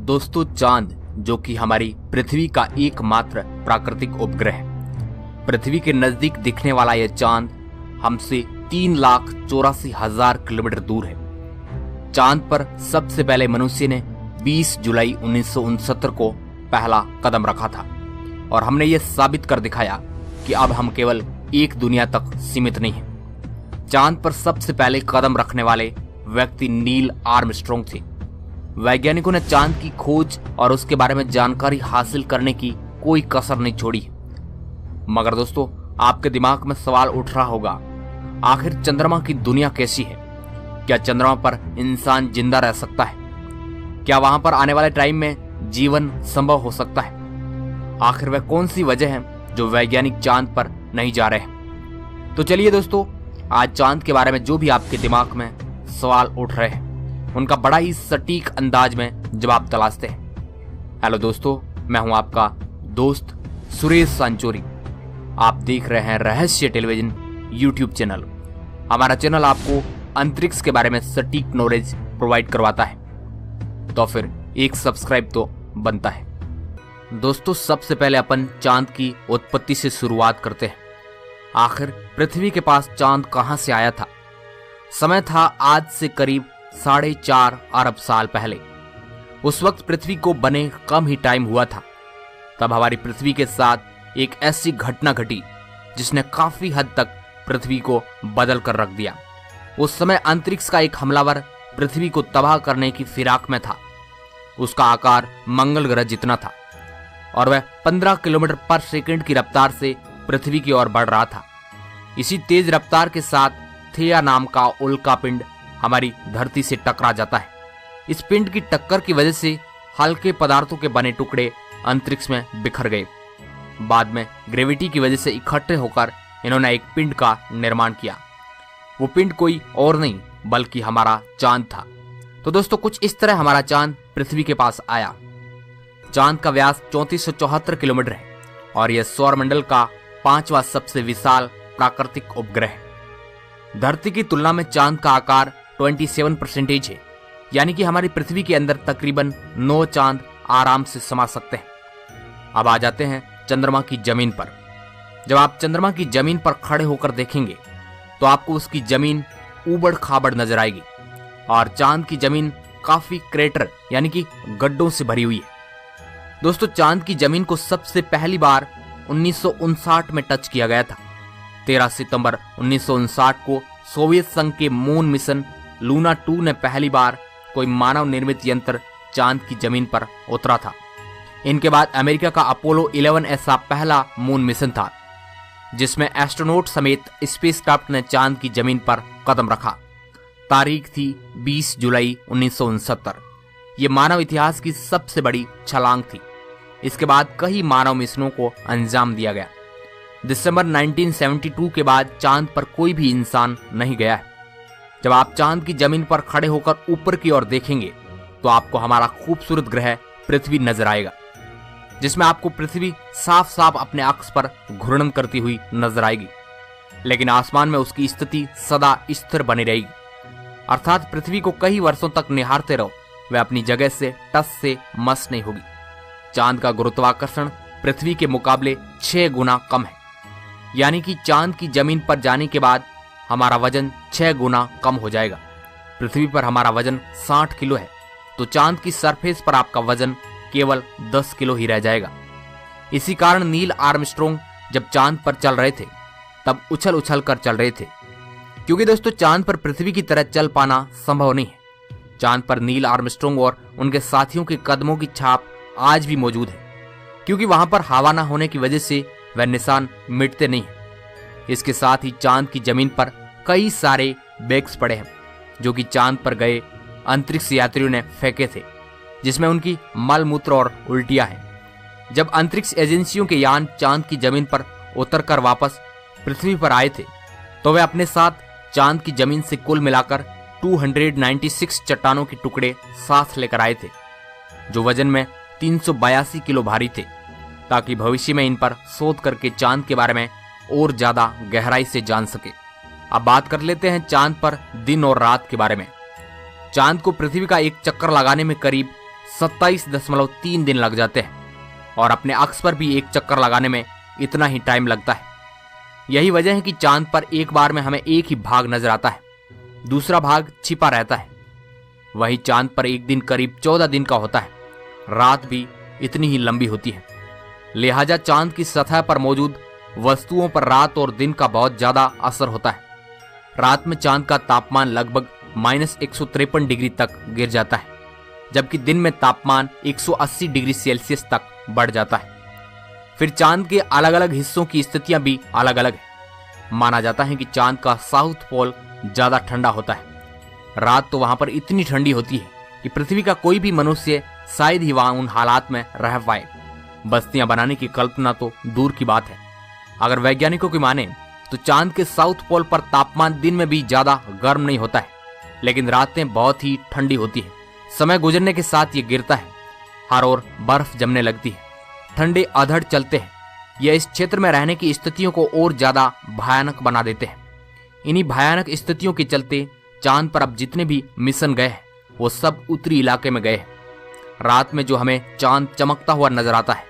दोस्तों, चांद जो कि हमारी पृथ्वी का एकमात्र प्राकृतिक उपग्रह है। पृथ्वी के नजदीक दिखने वाला यह चांद हमसे 3,84,000 किलोमीटर दूर है। चांद पर सबसे पहले मनुष्य ने 20 जुलाई 1969 को पहला कदम रखा था और हमने यह साबित कर दिखाया कि अब हम केवल एक दुनिया तक सीमित नहीं हैं। चांद पर सबसे पहले कदम रखने वाले व्यक्ति नील आर्मस्ट्रॉन्ग थे। वैज्ञानिकों ने चांद की खोज और उसके बारे में जानकारी हासिल करने की कोई कसर नहीं छोड़ी। मगर दोस्तों, आपके दिमाग में सवाल उठ रहा होगा, आखिर चंद्रमा की दुनिया कैसी है? क्या चंद्रमा पर इंसान जिंदा रह सकता है? क्या वहां पर आने वाले टाइम में जीवन संभव हो सकता है? आखिर वह कौन सी वजह है जो वैज्ञानिक चांद पर नहीं जा रहे हैं? तो चलिए दोस्तों, आज चांद के बारे में जो भी आपके दिमाग में सवाल उठ रहे हैं उनका बड़ा ही सटीक अंदाज में जवाब तलाशते हैं। हेलो दोस्तों, मैं हूं आपका दोस्त सुरेश सांचोरी। आप देख रहे हैं रहस्य टेलीविजन यूट्यूब चैनल। हमारा चैनल आपको अंतरिक्ष के बारे में सटीक नॉलेज प्रोवाइड करवाता है, तो फिर एक सब्सक्राइब तो बनता है। दोस्तों, सबसे पहले अपन चांद की उत्पत्ति से शुरुआत करते हैं। आखिर पृथ्वी के पास चांद कहां से आया था? समय था आज से करीब 4.5 अरब साल पहले। उस वक्त पृथ्वी को बने कम ही टाइम हुआ था। तब हमारी पृथ्वी के साथ एक ऐसी घटना घटी जिसने काफी हद तक पृथ्वी को बदल कर रख दिया। उस समय अंतरिक्ष का एक हमलावर पृथ्वी को तबाह करने की फिराक में था। उसका आकार मंगल ग्रह जितना था और वह 15 किलोमीटर पर सेकंड की रफ्तार से पृथ्वी की ओर बढ़ रहा था। इसी तेज रफ्तार के साथ थेया नाम का उल्का पिंड हमारी धरती से टकरा जाता है। इस पिंड की टक्कर की वजह से हल्के पदार्थों के बने टुकड़े अंतरिक्ष में बिखर गए। बाद में ग्रेविटी की वजह से इकट्ठे होकर इन्होंने एक पिंड का निर्माण किया। वो पिंड कोई और नहीं बल्कि हमारा चांद था। तो दोस्तों, कुछ इस तरह हमारा चांद पृथ्वी के पास आया। चांद का व्यास 3474 किलोमीटर है और यह सौरमंडल का 5वां सबसे विशाल प्राकृतिक उपग्रह है। धरती की तुलना में चांद का आकार 27% है, यानी कि हमारी पृथ्वी के अंदर तकरीबन 9 चांद आराम से समा सकते हैं। अब आ जाते हैं चंद्रमा की जमीन पर। जब आप चंद्रमा की जमीन पर खड़े होकर देखेंगे तो आपको उसकी जमीन ऊबड़ खाबड़ नजर आएगी और चांद की जमीन काफी क्रेटर यानी कि गड्ढों से भरी हुई है। दोस्तों, चांद की जमीन को सबसे पहली बार 1959 में टच किया गया था। 13 सितंबर 1959 को सोवियत संघ के मून मिशन लूना 2 ने पहली बार कोई मानव निर्मित यंत्र चांद की जमीन पर उतरा था। इनके बाद अमेरिका का अपोलो 11 ऐसा पहला मून मिशन था जिसमें एस्ट्रोनॉट समेत स्पेसक्राफ्ट ने चांद की जमीन पर कदम रखा। तारीख थी 20 जुलाई 1969। ये मानव इतिहास की सबसे बड़ी छलांग थी। इसके बाद कई मानव मिशनों को अंजाम दिया गया। दिसंबर 1972 के बाद चांद पर कोई भी इंसान नहीं गया है। जब आप चांद की जमीन पर खड़े होकर ऊपर की ओर देखेंगे तो आपको हमारा खूबसूरत ग्रह पृथ्वी नजर आएगा, जिसमें आपको पृथ्वी साफ साफ अपने अक्ष पर घूर्णन करती हुई नजर आएगी। लेकिन आसमान में उसकी स्थिति सदा स्थिर बनी रहेगी, अर्थात पृथ्वी को कई वर्षों तक निहारते रहो, वह अपनी जगह से टस से मस नहीं होगी। चांद का गुरुत्वाकर्षण पृथ्वी के मुकाबले 6 गुना कम है, यानी कि चांद की जमीन पर जाने के बाद हमारा वजन 6 गुना कम हो जाएगा। पृथ्वी पर हमारा वजन 60 किलो है, तो चांद की सरफेस पर आपका वजन केवल 10 किलो ही रह जाएगा। इसी कारण नील आर्मस्ट्रॉन्ग जब चांद पर चल रहे थे तब उछल उछल कर चल रहे थे, क्योंकि दोस्तों चांद पर पृथ्वी की तरह चल पाना संभव नहीं है। चांद पर नील आर्मस्ट्रॉन्ग और उनके साथियों के कदमों की छाप आज भी मौजूद है, क्योंकि वहां पर हवा न होने की वजह से वह निशान मिटते नहीं है। इसके साथ ही चांद की जमीन पर कई सारे बैग्स पड़े हैं जो कि चांद पर गए अंतरिक्ष यात्रियों ने फेंके थे, जिसमें उनकी मल मूत्र और उल्टियां हैं। जब अंतरिक्ष एजेंसियों के यान चांद की जमीन पर उतरकर वापस पृथ्वी पर आए थे तो वे अपने साथ चांद की जमीन से कुल मिलाकर 296 चट्टानों के टुकड़े साथ लेकर आए थे, जो वजन में 382 किलो भारी थे, ताकि भविष्य में इन पर शोध करके चांद के बारे में और ज्यादा गहराई से जान सके। अब बात कर लेते हैं चांद पर दिन और रात के बारे में। चांद को पृथ्वी का एक चक्कर लगाने में करीब 27.3 दिन लग जाते हैं और अपने अक्ष पर भी एक चक्कर लगाने में इतना ही टाइम लगता है। यही वजह है कि चांद पर एक बार में हमें एक ही भाग नजर आता है, दूसरा भाग छिपा रहता है। वही चांद पर एक दिन करीब 14 दिन का होता है, रात भी इतनी ही लंबी होती है। लिहाजा चांद की सतह पर मौजूद वस्तुओं पर रात और दिन का बहुत ज्यादा असर होता है। रात में चांद का तापमान लगभग -153 डिग्री तक गिर जाता है, जबकि दिन में तापमान 180 डिग्री सेल्सियस तक बढ़ जाता है। फिर चांद के अलग अलग हिस्सों की स्थितियां भी अलग अलग है। माना जाता है कि चांद का साउथ पोल ज्यादा ठंडा होता है। रात तो वहां पर इतनी ठंडी होती है कि पृथ्वी का कोई भी मनुष्य शायद ही वहां उन हालात में रह पाए। बस्तियां बनाने की कल्पना तो दूर की बात है। अगर वैज्ञानिकों की माने तो चांद के साउथ पोल पर तापमान दिन में भी ज्यादा गर्म नहीं होता है, लेकिन रातें बहुत ही ठंडी होती है। समय गुजरने के साथ ये गिरता है, हर ओर बर्फ जमने लगती है, ठंडे अधड़ चलते हैं। यह इस क्षेत्र में रहने की स्थितियों को और ज्यादा भयानक बना देते हैं। इन्हीं भयानक स्थितियों के चलते चांद पर अब जितने भी मिशन गए हैं वो सब उत्तरी इलाके में गए हैं। रात में जो हमें चांद चमकता हुआ नजर आता है,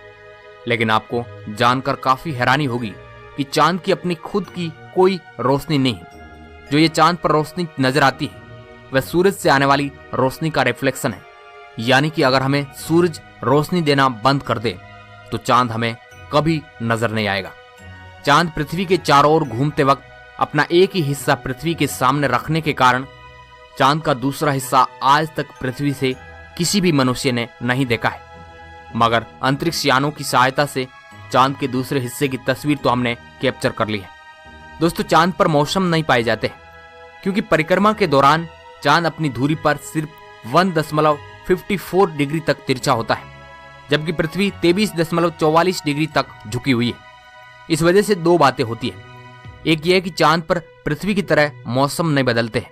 लेकिन आपको जानकर काफी हैरानी होगी कि चांद की अपनी खुद की कोई रोशनी नहीं है। जो ये चांद पर रोशनी नजर आती है वह सूरज से आने वाली रोशनी का रिफ्लेक्शन है। यानी कि अगर हमें सूरज रोशनी देना बंद कर दे तो चांद हमें कभी नजर नहीं आएगा। चांद पृथ्वी के चारों ओर घूमते वक्त अपना एक ही हिस्सा पृथ्वी के सामने रखने के कारण चांद का दूसरा हिस्सा आज तक पृथ्वी से किसी भी मनुष्य ने नहीं देखा है। मगर अंतरिक्ष यानों की सहायता से चांद के दूसरे हिस्से की तस्वीर तो हमने कैप्चर कर ली है। दोस्तों, चांद पर मौसम नहीं पाए जाते क्योंकि परिक्रमा के दौरान चांद अपनी धुरी पर सिर्फ 1.54 डिग्री तक तिरछा होता है, जबकि पृथ्वी 23.44 डिग्री तक झुकी हुई है। इस वजह से दो बातें होती है। एक यह कि चांद पर पृथ्वी की तरह मौसम नहीं बदलते हैं,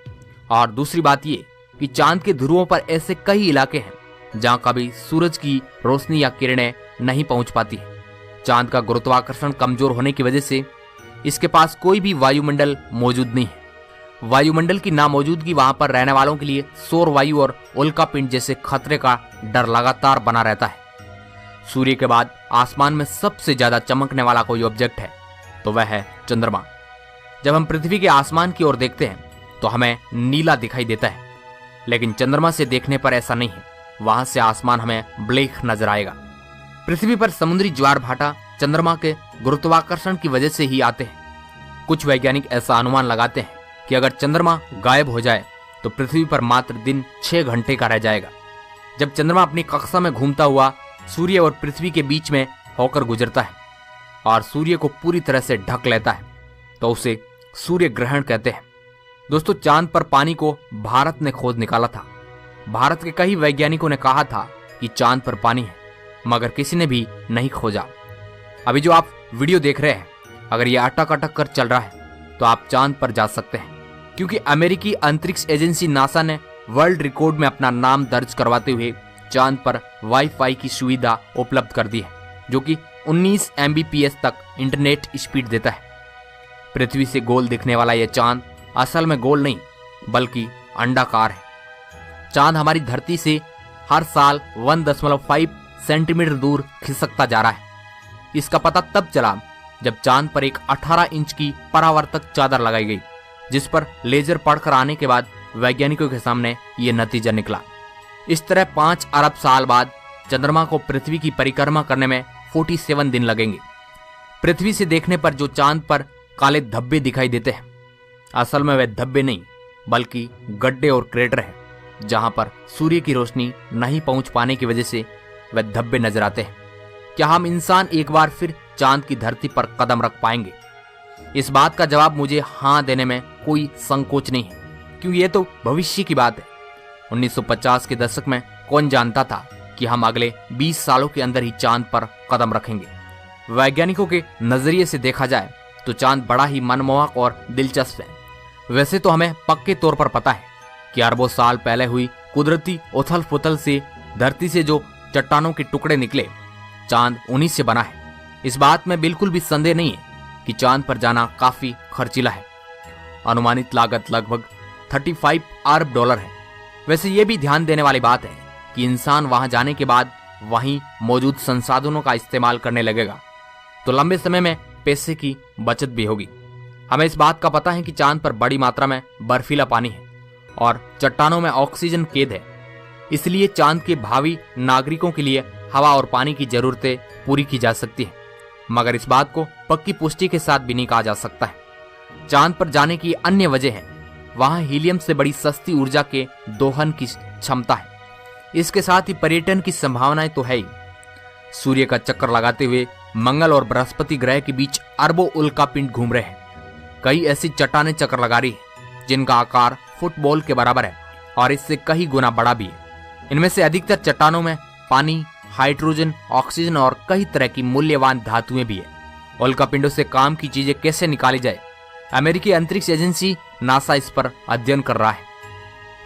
और दूसरी बात यह कि चांद के ध्रुवों पर ऐसे कई इलाके हैं जहां कभी सूरज की रोशनी या किरणें नहीं पहुंच पाती है। चांद का गुरुत्वाकर्षण कमजोर होने की वजह से इसके पास कोई भी वायुमंडल मौजूद नहीं है। वायुमंडल की नामौजूदगी वहां पर रहने वालों के लिए सौर वायु और उल्कापिंड जैसे खतरे का डर लगातार बना रहता है। सूर्य के बाद आसमान में सबसे ज्यादा चमकने वाला कोई ऑब्जेक्ट है तो वह है चंद्रमा। जब हम पृथ्वी के आसमान की ओर देखते हैं तो हमें नीला दिखाई देता है, लेकिन चंद्रमा से देखने पर ऐसा नहीं है। वहां से आसमान हमें ब्लैक नजर आएगा। पृथ्वी पर समुद्री ज्वार भाटा चंद्रमा के गुरुत्वाकर्षण की वजह से ही आते हैं। कुछ वैज्ञानिक ऐसा अनुमान लगाते हैं कि अगर चंद्रमा गायब हो जाए तो पृथ्वी पर मात्र दिन 6 घंटे का रह जाएगा। जब चंद्रमा अपनी कक्षा में घूमता हुआ सूर्य और पृथ्वी के बीच में होकर गुजरता है और सूर्य को पूरी तरह से ढक लेता है तो उसे सूर्य ग्रहण कहते हैं। दोस्तों, चांद पर पानी को भारत ने खोज निकाला था। भारत के कई वैज्ञानिकों ने कहा था कि चांद पर पानी है, मगर किसी ने भी नहीं खोजा। अभी जो आप वीडियो देख रहे हैं, अगर यह अटक अटक कर चल रहा है तो आप चांद पर जा सकते हैं, क्योंकि अमेरिकी अंतरिक्ष एजेंसी नासा ने वर्ल्ड रिकॉर्ड में अपना नाम दर्ज करवाते हुए चांद पर वाईफाई की सुविधा उपलब्ध कर दी है, जो कि 19 MBPS तक इंटरनेट स्पीड देता है। पृथ्वी से गोल दिखने वाला यह चांद असल में गोल नहीं बल्कि अंडाकार है। चांद हमारी धरती से हर साल 1.5 सेंटीमीटर दूर खिसकता जा रहा है। इसका पता तब चला जब चांद पर एक 18 इंच की परावर्तक चादर लगाई गई, जिस पर लेजर पड़कर आने के बाद वैज्ञानिकों के सामने ये नतीजा निकला। इस तरह 5 अरब साल बाद चंद्रमा को पृथ्वी की परिक्रमा करने में 47 दिन लगेंगे। पृथ्वी से देखने पर जो चांद पर काले धब्बे दिखाई देते हैं, असल में वे धब्बे नहीं बल्कि गड्ढे और क्रेटर हैं, जहां पर सूर्य की रोशनी नहीं पहुंच पाने की वजह से वे धब्बे नजर आते हैं। क्या हम इंसान एक बार फिर चांद की धरती पर कदम रख पाएंगे? इस बात का जवाब मुझे हाँ देने में कोई संकोच नहीं है, क्योंकि ये तो भविष्य की बात है। 1950 के दशक में कौन जानता था कि हम अगले 20 सालों के अंदर ही चांद पर कदम रखेंगे। वैज्ञानिकों के नजरिए से देखा जाए तो चांद बड़ा ही मनमोहक और दिलचस्प है। वैसे तो हमें पक्के तौर पर पता है कि अरबों साल पहले हुई कुदरती उथल पुथल से धरती से जो चट्टानों के टुकड़े निकले, चांद उन्हीं से बना है। इस बात में बिल्कुल भी संदेह नहीं है कि चांद पर जाना काफी खर्चीला है। अनुमानित लागत लगभग $35 अरब है। वैसे ये भी ध्यान देने वाली बात है कि इंसान वहां जाने के बाद वहीं मौजूद संसाधनों का इस्तेमाल करने लगेगा तो लंबे समय में पैसे की बचत भी होगी। हमें इस बात का पता है कि चांद पर बड़ी मात्रा में बर्फीला पानी है और चट्टानों में ऑक्सीजन कैद है, इसलिए चांद के भावी नागरिकों के लिए हवा और पानी की जरूरतें पूरी की जा सकती है। मगर इस बात को पक्की पुष्टि के साथ भी नहीं कहा जा सकता है। चांद पर जाने की अन्य वजह है, वहां हीलियम से बड़ी सस्ती ऊर्जा के दोहन की क्षमता है। इसके साथ ही पर्यटन की संभावनाएं तो है ही। सूर्य का चक्कर लगाते हुए मंगल और बृहस्पति ग्रह के बीच अरबों उल्कापिंड घूम रहे हैं। कई ऐसी चट्टानें चक्कर लगा रही हैं जिनका आकार फुटबॉल के बराबर है और इससे कई गुना बड़ा भी है। इनमें से अधिकतर चट्टानों में पानी, हाइड्रोजन, ऑक्सीजन और कई तरह की मूल्यवान धातुएं भी है। उल्कापिंडों से काम की चीजें कैसे निकाली जाए, अमेरिकी अंतरिक्ष एजेंसी नासा इस पर अध्ययन कर रहा है।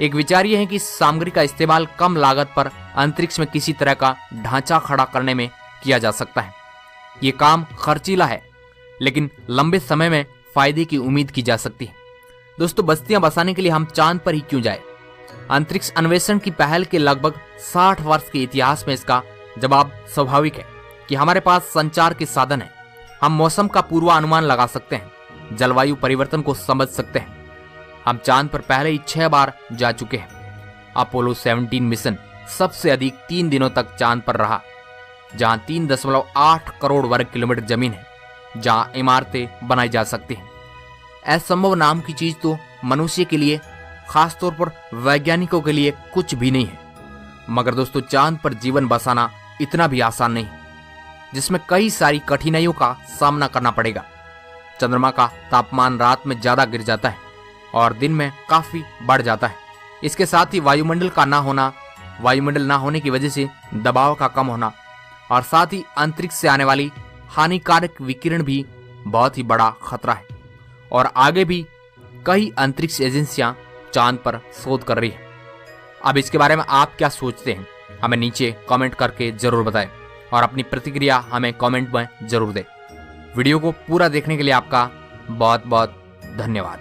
एक विचार यह है कि इस सामग्री का इस्तेमाल कम लागत पर अंतरिक्ष में किसी तरह का ढांचा खड़ा करने में किया जा सकता है। ये काम खर्चीला है, लेकिन लंबे समय में फायदे की उम्मीद की जा सकती है। दोस्तों, बस्तियां बसाने के लिए हम चांद पर ही क्यों जाए? अंतरिक्ष अन्वेषण की पहल के लगभग 60 वर्ष के इतिहास में इसका जवाब स्वाभाविक है कि हमारे पास संचार के साधन है। हम मौसम का पूर्वानुमान लगा सकते हैं, जलवायु परिवर्तन को समझ सकते हैं। हम चांद पर पहले ही 6 बार जा चुके हैं। अपोलो 17 मिशन सबसे अधिक 3 दिनों तक चांद पर रहा, जहां 3.8 करोड़ वर्ग किलोमीटर जमीन है, जहां इमारतें बनाई जा सकती हैं। असंभव नाम की चीज तो मनुष्य के लिए, खासतौर पर वैज्ञानिकों के लिए कुछ भी नहीं है। मगर दोस्तों, चांद पर जीवन बसाना इतना भी आसान नहीं, जिसमें कई सारी कठिनाइयों का सामना करना पड़ेगा। चंद्रमा का तापमान रात में ज्यादा गिर जाता है और दिन में काफी बढ़ जाता है। इसके साथ ही वायुमंडल ना होने की वजह से दबाव का कम होना और साथ ही अंतरिक्ष से आने वाली हानिकारक विकिरण भी बहुत ही बड़ा खतरा है। और आगे भी कई अंतरिक्ष एजेंसियां चांद पर शोध कर रही है। अब इसके बारे में आप क्या सोचते हैं, हमें नीचे कमेंट करके जरूर बताएं और अपनी प्रतिक्रिया हमें कमेंट में जरूर दें। वीडियो को पूरा देखने के लिए आपका बहुत बहुत धन्यवाद।